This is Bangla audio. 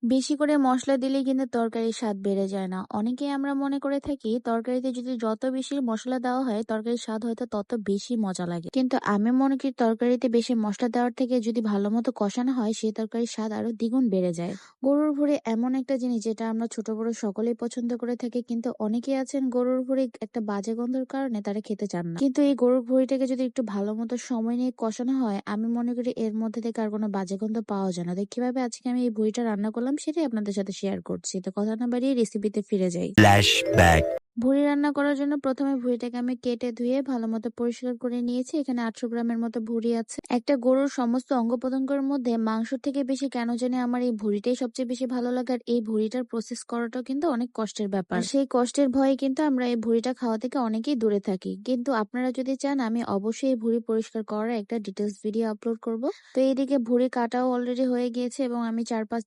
বেশি করে মসলা দিলেই কিন্তু তরকারির স্বাদ বেড়ে যায় না। অনেকেই আমরা মনে করে থাকি তরকারিতে যদি যত বেশি মসলা দেওয়া হয় তরকারির স্বাদ হয়তো তত বেশি মজা লাগে। কিন্তু আমি মনে করি তরকারিতে বেশি মসলা দেওয়ার থেকে যদি ভালো মতো কষানো হয় সেই তরকারির স্বাদ আরো দ্বিগুণ বেড়ে যায়। গরুর ভুঁড়ি এমন একটা জিনিস যেটা আমরা ছোট বড় সকলেই পছন্দ করে থাকি, কিন্তু অনেকেই আছেন গরুর ভুঁড়ি একটা বাজে গন্ধের কারণে তারা খেতে চান না। কিন্তু এই গরুর ভুঁড়িটাকে যদি একটু ভালো মতো সময় নিয়ে কষানো হয় আমি মনে করি এর মধ্যে থেকে আর কোনো বাজে গন্ধ পাওয়া যায় না। তো কিভাবে আজকে আমি এই ভুঁড়িটা রান্না করলাম সেটাই আপনাদের সাথে শেয়ার করছি। তো কথা না বাড়িয়ে রেসিপিতে ফিরে যাই। Flashback. ভুঁড়ি রান্না করার জন্য প্রথমে ভুঁড়িটাকে আমি কেটে ধুয়ে ভালো মতো পরিষ্কার করে নিয়েছি। এখানে 800 গ্রামের মতো ভুঁড়ি আছে। একটা গরুর সমস্ত অঙ্গ প্রত্যঙ্গের মধ্যে মাংস থেকে বেশি কেন জানি আমার এই ভুঁড়িটাই সবচেয়ে বেশি ভালো লাগে। আর এই ভুঁড়িটার প্রসেস করাটাও কিন্তু অনেক কষ্টের ব্যাপার। সেই কষ্টের ভয়ে কিন্তু আমরা এই ভুঁড়িটা খাওয়া থেকে অনেকেই দূরে থাকি। কিন্তু আপনারা যদি চান আমি অবশ্যই এই ভুঁড়ি পরিষ্কার করার একটা ডিটেলস ভিডিও আপলোড করব। তো এইদিকে ভুঁড়ি কাটাও অলরেডি হয়ে গিয়েছে এবং আমি 4-5 থেকে